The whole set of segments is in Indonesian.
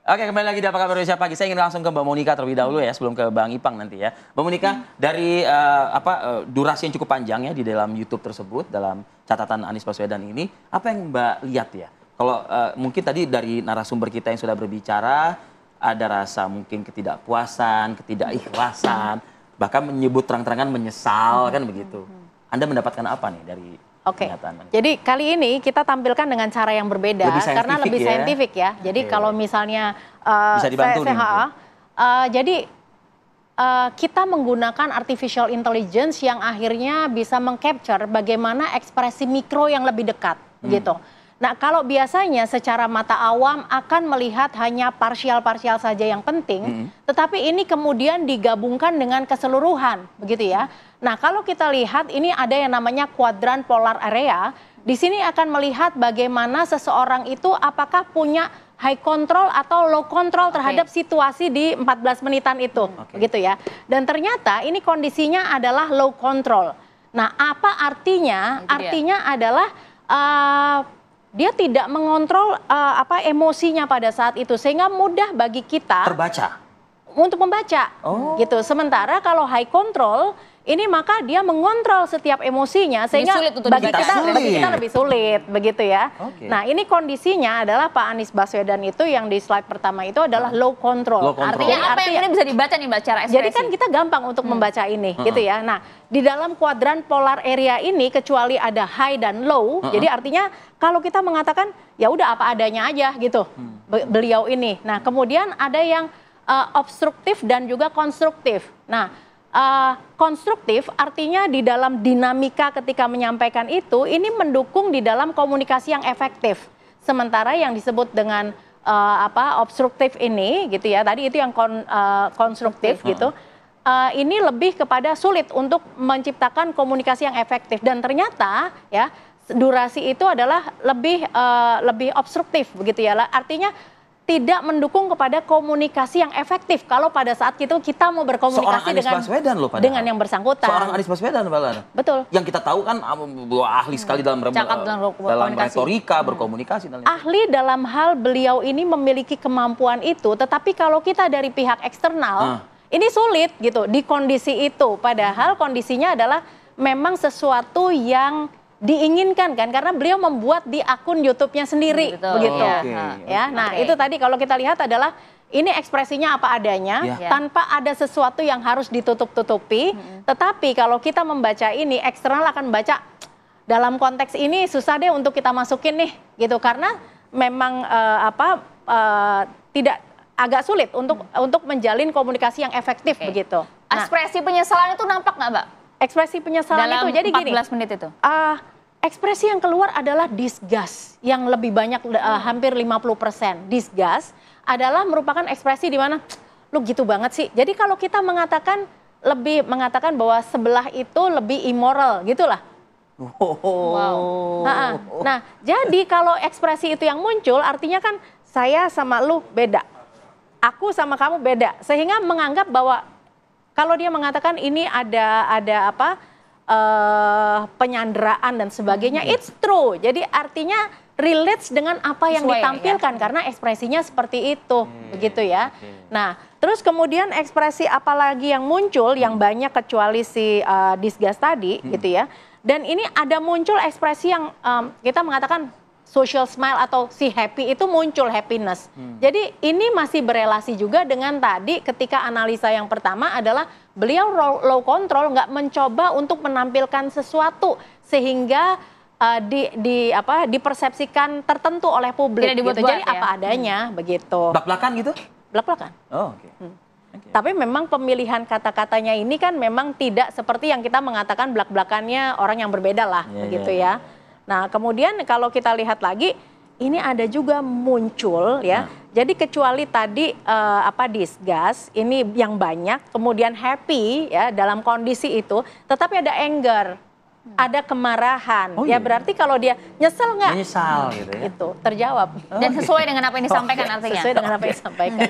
Oke, kembali lagi di Apa Kabar Indonesia Pagi. Saya ingin langsung ke Mbak Monica terlebih dahulu ya, sebelum ke Bang Ipang nanti ya. Mbak Monica, dari durasi yang cukup panjang ya di dalam YouTube tersebut, dalam catatan Anies Baswedan ini, apa yang Mbak lihat ya? Kalau mungkin tadi dari narasumber kita yang sudah berbicara, ada rasa mungkin ketidakpuasan, ketidakikhlasan, bahkan menyebut terang-terangan menyesal, kan begitu. Anda mendapatkan apa nih dari pernyataan? Jadi kali ini kita tampilkan dengan cara yang berbeda karena lebih saintifik ya. Jadi kalau misalnya bisa dibantu jadi kita menggunakan artificial intelligence yang akhirnya bisa mengcapture bagaimana ekspresi mikro yang lebih dekat gitu. Nah, kalau biasanya secara mata awam akan melihat hanya parsial-parsial saja yang penting, tetapi ini kemudian digabungkan dengan keseluruhan, begitu ya. Nah, kalau kita lihat ini ada yang namanya kuadran polar area, di sini akan melihat bagaimana seseorang itu apakah punya high control atau low control terhadap situasi di 14 menitan itu, begitu ya. Dan ternyata ini kondisinya adalah low control. Nah, apa artinya? Artinya adalah dia tidak mengontrol emosinya pada saat itu, sehingga mudah bagi kita untuk membaca gitu. Sementara kalau high control ini maka dia mengontrol setiap emosinya, sehingga bagi kita lebih sulit begitu ya. Nah, ini kondisinya adalah Pak Anies Baswedan itu yang di slide pertama itu adalah low control. Artinya apa yang ini bisa dibaca nih Mbak cara ekspresi? Jadi kan kita gampang untuk membaca ini gitu ya. Nah, di dalam kuadran polar area ini kecuali ada high dan low, jadi artinya kalau kita mengatakan ya udah apa adanya aja gitu beliau ini. Nah, kemudian ada yang obstruktif dan juga konstruktif. Nah, konstruktif artinya di dalam dinamika ketika menyampaikan itu ini mendukung di dalam komunikasi yang efektif. Sementara yang disebut dengan obstruktif ini gitu ya, tadi itu yang konstruktif gitu. Ini lebih kepada sulit untuk menciptakan komunikasi yang efektif, dan ternyata ya durasi itu adalah lebih obstruktif begitu ya. Artinya tidak mendukung kepada komunikasi yang efektif kalau pada saat itu kita mau berkomunikasi dengan yang bersangkutan. Seorang Anies Baswedan, betul. Yang kita tahu kan ahli sekali dalam retorika, berkomunikasi. Ahli dalam hal beliau ini memiliki kemampuan itu, tetapi kalau kita dari pihak eksternal ini sulit gitu di kondisi itu. Padahal kondisinya adalah memang sesuatu yang diinginkan kan, karena beliau membuat di akun YouTube-nya sendiri, begitu. Nah itu tadi kalau kita lihat adalah ini ekspresinya apa adanya, tanpa ada sesuatu yang harus ditutup-tutupi. Tetapi kalau kita membaca ini, eksternal akan membaca dalam konteks ini susah deh untuk kita masukin nih, gitu. Karena memang tidak agak sulit untuk menjalin komunikasi yang efektif begitu. Ekspresi penyesalan itu nampak nggak, Mbak? Ekspresi penyesalan dalam itu jadi 14 menit itu. Ekspresi yang keluar adalah disgust yang lebih banyak, hampir 50%. Disgust adalah merupakan ekspresi di mana lu gitu banget sih. Jadi kalau kita mengatakan bahwa sebelah itu lebih immoral gitulah. Nah, jadi kalau ekspresi itu yang muncul artinya kan saya sama lu beda. Aku sama kamu beda. Sehingga menganggap bahwa kalau dia mengatakan ini ada penyanderaan dan sebagainya, it's true. Jadi artinya relates dengan apa yang ditampilkan karena ekspresinya seperti itu, begitu ya. Nah, terus kemudian ekspresi apa lagi yang muncul yang banyak kecuali si disgust tadi, gitu ya. Dan ini ada muncul ekspresi yang kita mengatakan social smile atau si happy itu muncul happiness. Jadi ini masih berelasi juga dengan tadi ketika analisa yang pertama adalah beliau low control, nggak mencoba untuk menampilkan sesuatu sehingga dipersepsikan tertentu oleh publik. Gitu. Jadi apa adanya begitu. Blak-blakan gitu? Blak-blakan. Tapi memang pemilihan kata-katanya ini kan memang tidak seperti yang kita mengatakan blak-blakannya orang yang berbeda lah, begitu ya. Nah, kemudian kalau kita lihat lagi, ini ada juga muncul ya. Jadi kecuali tadi disgust, ini yang banyak, kemudian happy ya dalam kondisi itu, tetapi ada anger, ada kemarahan. Ya berarti kalau dia nyesel nggak? Menyesal gitu ya. Itu terjawab. Dan sesuai dengan apa yang disampaikan artinya. Sesuai dengan apa yang disampaikan.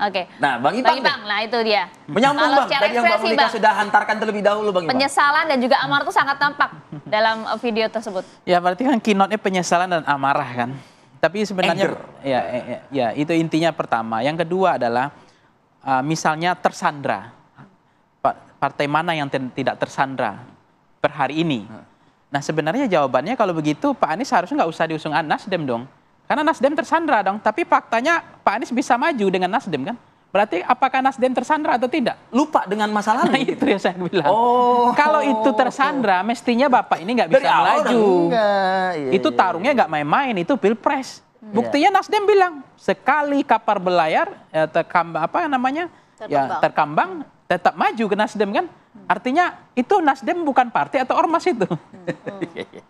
Oke. Nah, Bang Ipang, nah itu dia. Menyambung Bang, tadi yang Mbak Monica sudah hantarkan terlebih dahulu Bang Ipang. Penyesalan dan juga amarah itu sangat tampak dalam video tersebut. Ya berarti kan keynote-nya penyesalan dan amarah kan. Tapi sebenarnya ya itu intinya pertama. Yang kedua adalah misalnya tersandra. Partai mana yang tidak tersandra per hari ini? Nah sebenarnya jawabannya kalau begitu Pak Anies harusnya nggak usah diusung Nasdem dong. Karena Nasdem tersandra dong. Tapi faktanya Pak Anies bisa maju dengan Nasdem kan? Berarti apakah Nasdem tersandra atau tidak? Lupa dengan masa lalu. Nah, itu yang saya bilang. Oh. Kalau itu tersandra, mestinya Bapak ini nggak bisa Dari awal melaju. Iya, Itu taruhnya nggak main-main, itu pilpres. Buktinya Nasdem bilang sekali kapar belayar, terkambang, tetap maju ke Nasdem kan? Artinya itu Nasdem bukan partai atau ormas itu.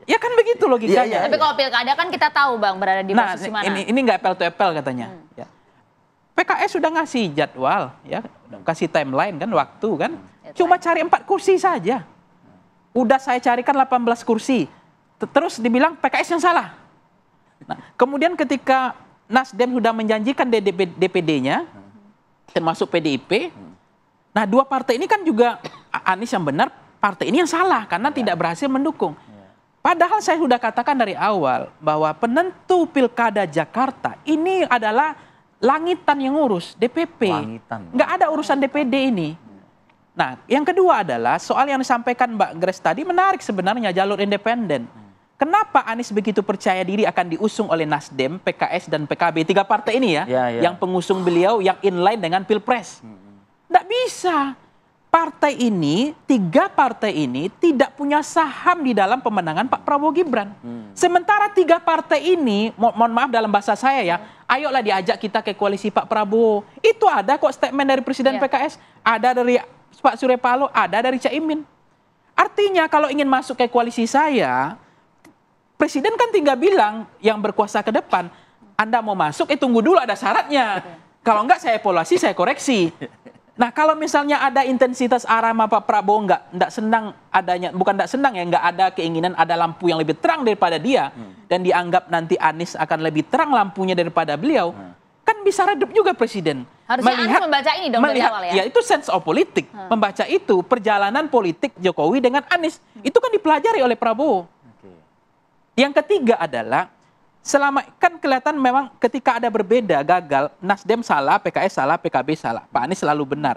Ya kan begitu logikanya. Tapi kalau pilkada kan kita tahu Bang berada di posisi mana. Ini nggak apple to apple katanya. Ya. PKS sudah ngasih jadwal, ya, kasih timeline kan, waktu kan. Cuma cari 4 kursi saja. Udah saya carikan 18 kursi. Terus dibilang PKS yang salah. Nah, kemudian ketika Nasdem sudah menjanjikan DPD-nya, termasuk PDIP, nah 2 partai ini kan juga Anies yang benar, partai ini yang salah karena tidak berhasil mendukung. Padahal saya sudah katakan dari awal bahwa penentu pilkada Jakarta ini adalah langitan yang ngurus, DPP. Nggak ada urusan DPD ini. Nah, yang kedua adalah soal yang disampaikan Mbak Grace tadi menarik sebenarnya jalur independen. Kenapa Anies begitu percaya diri akan diusung oleh Nasdem, PKS, dan PKB, 3 partai ini ya, yang pengusung beliau yang inline dengan Pilpres. Nggak bisa. Partai ini, 3 partai ini tidak punya saham di dalam pemenangan Pak Prabowo Gibran. Sementara 3 partai ini, mohon maaf dalam bahasa saya ya, ayolah diajak kita ke koalisi Pak Prabowo. Itu ada kok statement dari Presiden PKS, ada dari Pak Surya Paloh, ada dari Caimin. Artinya kalau ingin masuk ke koalisi saya, Presiden kan tinggal bilang yang berkuasa ke depan, Anda mau masuk, tunggu dulu ada syaratnya. Kalau enggak saya evaluasi, saya koreksi. Nah kalau misalnya ada intensitas arah Pak Prabowo nggak senang adanya, bukan nggak senang ya, nggak ada keinginan ada lampu yang lebih terang daripada dia, dan dianggap nanti Anies akan lebih terang lampunya daripada beliau, kan bisa redup juga Presiden. Harusnya Anies membaca ini dong dari awal ya? Ya itu sense of politik, membaca itu perjalanan politik Jokowi dengan Anies, itu kan dipelajari oleh Prabowo. Yang ketiga adalah selama kan kelihatan memang ketika ada berbeda gagal, Nasdem salah, PKS salah, PKB salah, Pak Anies selalu benar.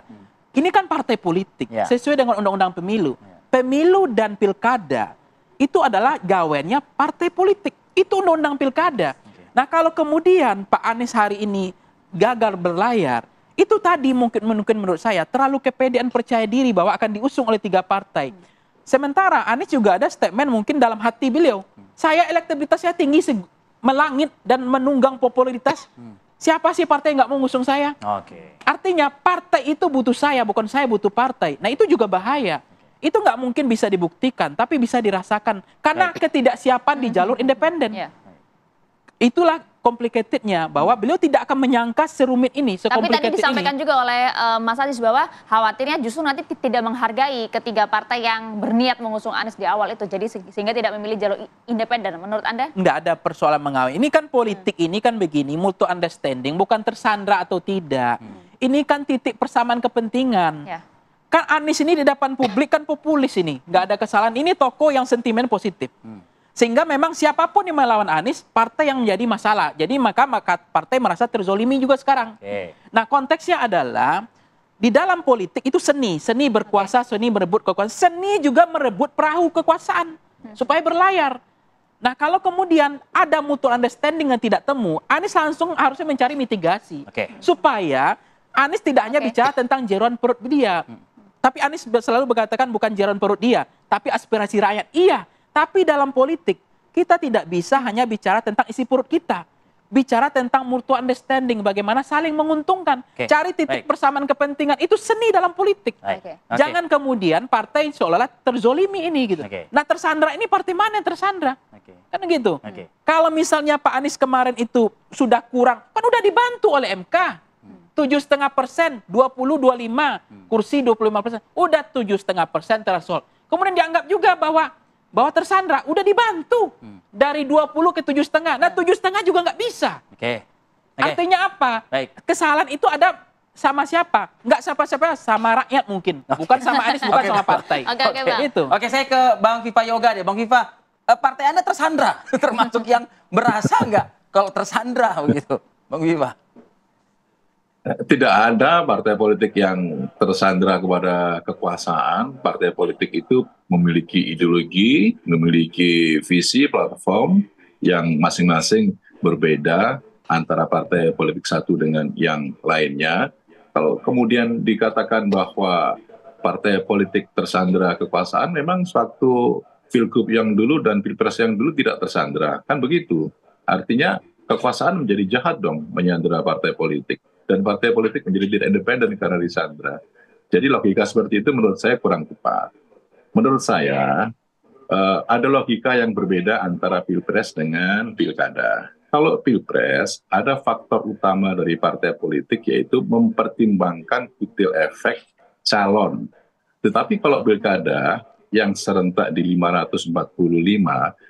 Ini kan partai politik sesuai dengan undang-undang pemilu. Pemilu dan pilkada itu adalah gawennya partai politik. Itu undang-undang pilkada. Nah kalau kemudian Pak Anies hari ini gagal berlayar, itu tadi mungkin menurut saya terlalu kepedean percaya diri bahwa akan diusung oleh 3 partai. Sementara Anies juga ada statement mungkin dalam hati beliau, saya elektabilitasnya tinggi melangit dan menunggang popularitas. Siapa sih partai yang nggak mau ngusung saya? Artinya partai itu butuh saya, bukan saya butuh partai. Nah itu juga bahaya. Itu nggak mungkin bisa dibuktikan, tapi bisa dirasakan. Karena ketidaksiapan di jalur independen. Itulah complicatednya, bahwa beliau tidak akan menyangka serumit ini, Tapi tadi ini. disampaikan juga oleh Mas Anies bahwa khawatirnya justru nanti tidak menghargai ketiga partai yang berniat mengusung Anies di awal itu. Jadi sehingga tidak memilih jalur independen. Menurut Anda? Nggak ada persoalan mengawal. Ini kan politik, ini kan begini, mutual understanding, bukan tersandra atau tidak. Ini kan titik persamaan kepentingan. Kan Anies ini di depan publik kan populis ini. Nggak ada kesalahan. Ini tokoh yang sentimen positif. Sehingga memang siapapun yang melawan Anies, partai yang menjadi masalah. Jadi maka partai merasa terzolimi juga sekarang. Nah konteksnya adalah, di dalam politik itu seni. Seni berkuasa, seni merebut kekuasaan. Seni juga merebut perahu kekuasaan. Supaya berlayar. Nah kalau kemudian ada mutual understanding yang tidak temu, Anies langsung harusnya mencari mitigasi. Supaya Anies tidak hanya bicara tentang jeroan perut dia. Tapi Anies selalu berkatakan bukan jeroan perut dia, tapi aspirasi rakyat. Iya. Tapi dalam politik, kita tidak bisa hanya bicara tentang isi perut kita. Bicara tentang mutual understanding, bagaimana saling menguntungkan. Cari titik persamaan kepentingan, itu seni dalam politik. Jangan kemudian partai seolah-olah terzolimi ini gitu. Nah tersandra ini partai mana yang tersandra? Kan gitu. Kalau misalnya Pak Anies kemarin itu sudah kurang, kan udah dibantu oleh MK. 7,5%, 20-25, kursi 25%. Udah 7,5% threshold. Kemudian dianggap juga bahwa tersandra udah dibantu dari 20 ke 7,5. Nah 7,5 juga nggak bisa. Artinya apa? Kesalahan itu ada sama siapa? Nggak siapa-siapa, sama rakyat mungkin. Bukan sama Anies, bukan sama partai. Bang. Saya ke Bang Viva Yoga deh. Bang Viva, partai Anda tersandra, termasuk yang berasa nggak kalau tersandra begitu, Bang Bima? Tidak ada partai politik yang tersandra kepada kekuasaan. Partai politik itu memiliki ideologi, memiliki visi, platform yang masing-masing berbeda antara partai politik satu dengan yang lainnya. Kalau kemudian dikatakan bahwa partai politik tersandra kekuasaan, memang suatu pilgub yang dulu dan pilpres yang dulu tidak tersandra. Kan begitu. Artinya kekuasaan menjadi jahat dong menyandera partai politik. Dan partai politik menjadi tidak independen karena disandra. Jadi logika seperti itu menurut saya kurang tepat. Menurut saya ada logika yang berbeda antara pilpres dengan pilkada. Kalau pilpres ada faktor utama dari partai politik yaitu mempertimbangkan kutil efek calon. Tetapi kalau pilkada yang serentak di 545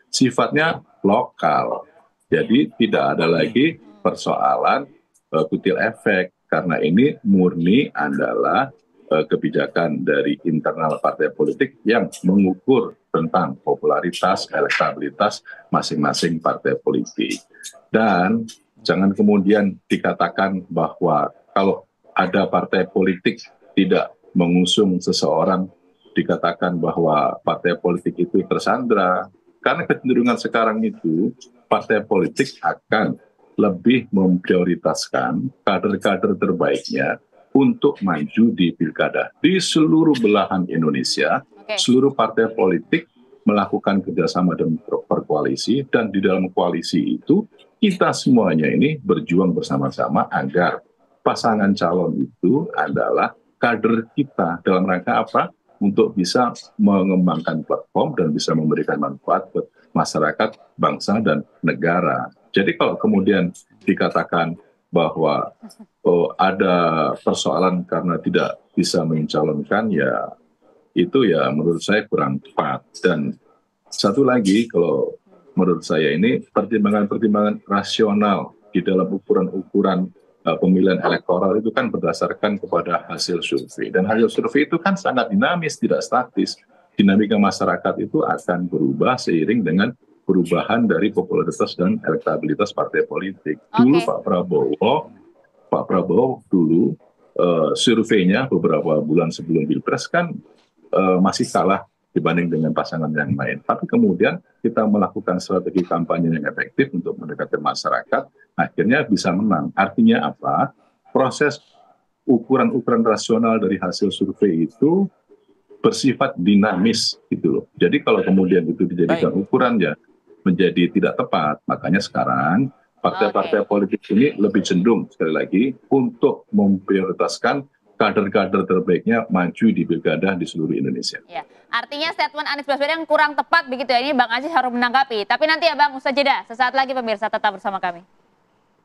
sifatnya lokal. Jadi tidak ada lagi persoalan kutil efek, karena ini murni adalah kebijakan dari internal partai politik yang mengukur tentang popularitas, elektabilitas masing-masing partai politik. Dan jangan kemudian dikatakan bahwa kalau ada partai politik tidak mengusung seseorang, dikatakan bahwa partai politik itu tersandra. Karena kecenderungan sekarang itu, partai politik akan lebih memprioritaskan kader-kader terbaiknya untuk maju di pilkada. Di seluruh belahan Indonesia, seluruh partai politik melakukan kerjasama dan berkoalisi, dan di dalam koalisi itu kita semuanya ini berjuang bersama-sama agar pasangan calon itu adalah kader kita. Dalam rangka apa? Untuk bisa mengembangkan platform dan bisa memberikan manfaat ke masyarakat, bangsa, dan negara. Jadi kalau kemudian dikatakan bahwa ada persoalan karena tidak bisa mencalonkan, ya itu ya menurut saya kurang tepat. Dan satu lagi, kalau menurut saya ini pertimbangan-pertimbangan rasional di dalam ukuran-ukuran pemilihan elektoral itu kan berdasarkan kepada hasil survei. Dan hasil survei itu kan sangat dinamis, tidak statis. Dinamika masyarakat itu akan berubah seiring dengan perubahan dari popularitas dan elektabilitas partai politik. Dulu Pak Prabowo dulu surveinya beberapa bulan sebelum Pilpres kan masih kalah dibanding dengan pasangan yang lain. Tapi kemudian kita melakukan strategi kampanye yang efektif untuk mendekati masyarakat, akhirnya bisa menang. Artinya apa? Proses ukuran-ukuran rasional dari hasil survei itu bersifat dinamis gitu loh. Jadi kalau kemudian itu dijadikan ukuran ya menjadi tidak tepat. Makanya sekarang partai-partai politik ini lebih cenderung sekali lagi untuk memprioritaskan kader-kader terbaiknya maju di pilkada di seluruh Indonesia. Ya, artinya statement Anies Baswedan kurang tepat begitu ya. Ini Bang Aziz harus menanggapi. Tapi nanti ya Bang, usai jeda. Sesaat lagi pemirsa tetap bersama kami.